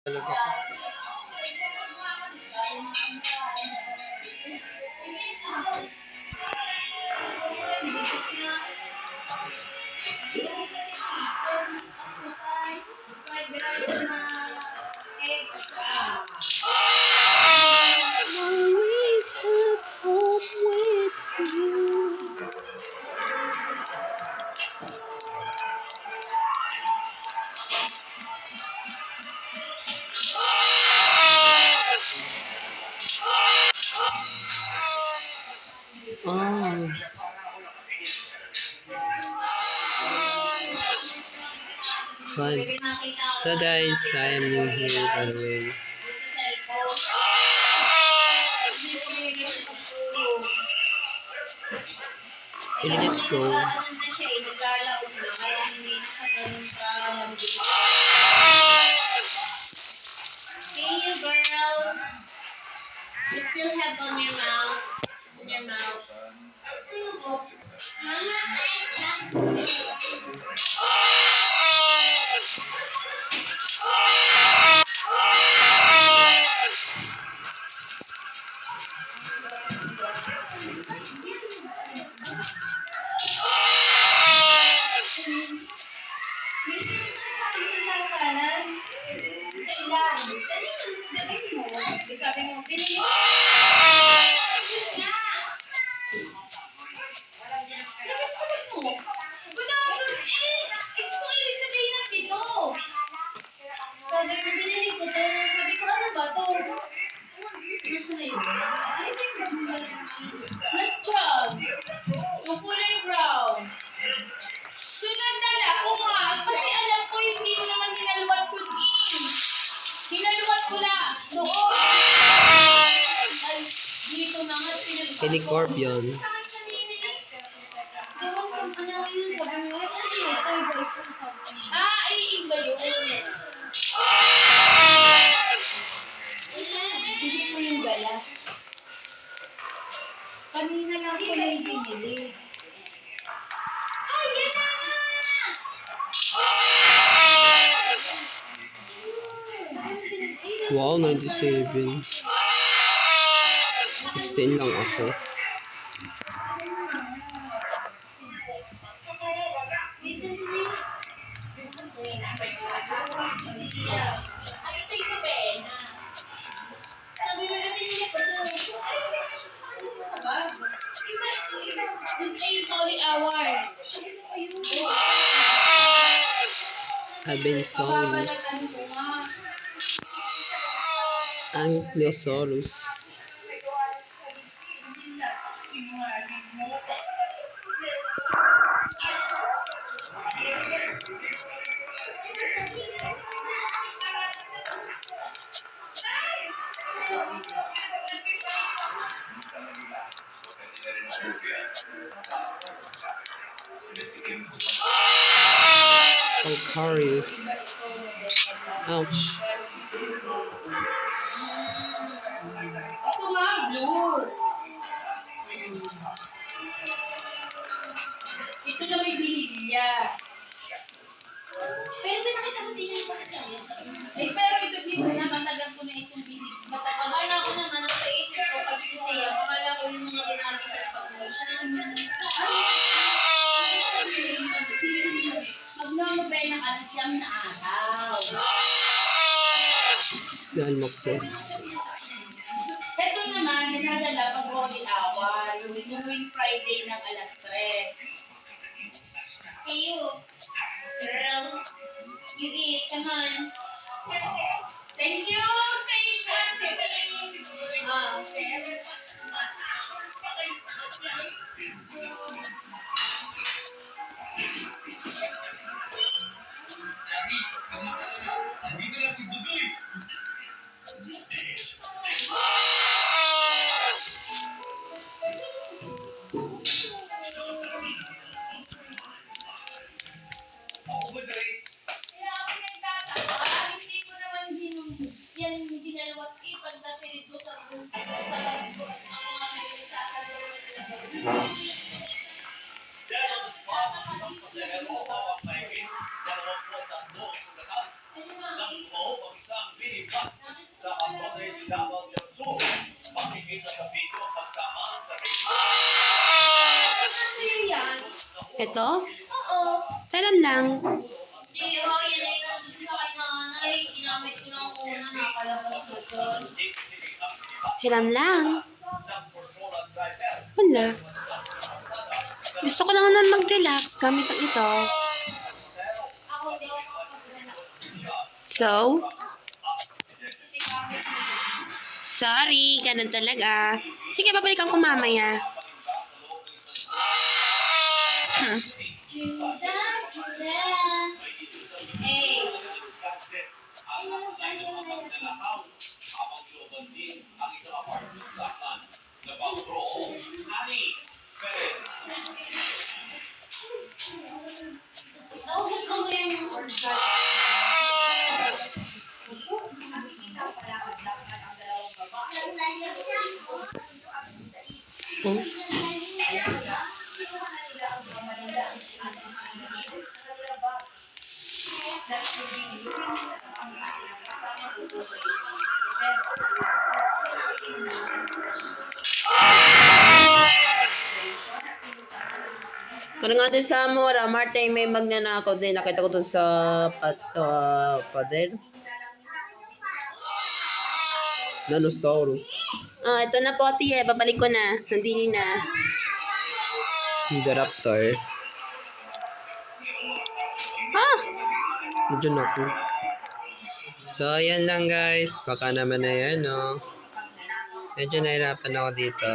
Talaga. Oh, fun. So guys, I am new here by the way. Okay, let's go. Hey, you girl. You still have on your mouth. On your mouth. Sabi mo, pinili ko. Bakit sabi mo? Wala doon eh. So, ibig sabihin natin ito. Sabi ko, binili ko to. Sabi ko, ano ba to? Nasa na yun? Ay, ito yung sabi mo. Natchag. Yung kulay brown. Sunandala ko nga. Kasi alam ko, hindi ko naman hinaluwat ko din. Hinaluwat ko na doon. Ay, dito na nga. Kinicorp yun. Ay, iba yun. Hindi ko yung galas. Kanina lang ko na ibinili. Ay, yan na! Wow, 97. 16 lang ako. Sabi mo na pinili ko to. Iba ito, iba. Yung ay Holy Hour. Abensaurus. Ankylosaurus. Alcarius. Ouch. Ito nga, blue. Ito na may binilya. Pero pinakita mo din yung sa kanya. Eh, pero ito dito na, matagal ko na itong binili. Akala ko naman, sa isip ko, pag sisiya, akala ko yung mga ginagawa sa pag-nation. Magnomobela ka na siyang na araw. Dalmoxes. Ito naman, dinadala pag Holy Hour, yung tuwing Friday ng alas 3. Hey you, girl, you eat, come on. Thank you, Station. Kaya ako nagtataka, hindi ko naman yan dinalawat pagdating dito sa live ko at ako nga may nagsasaluhan. Ito? Oo. Alam lang. Hindi, oh, yan ay nandun sa kay nanay. Ginamit ko ng una, nakalabas na doon. Hiram lang. Wala. Gusto ko lang naman mag-relax gamit ang ito. Ako hindi ako makapag-relax. So, Kasi kahit sorry, ganun talaga. Sige, babalikan ko mamaya. Juda, Juda. Hey. Naubos ko mo yung order. Hmm? Ano nga din sa Mora, Marte, may magnanakaw din. Nakita ko dun sa pader. Nanosaurus. Ah, ito na po, tiye. Babalik ko na. Nandini na. The Raptor. Ah! Medyo ako. So, ayan lang guys. Baka naman na yan, no? Medyo nahirapan ako dito.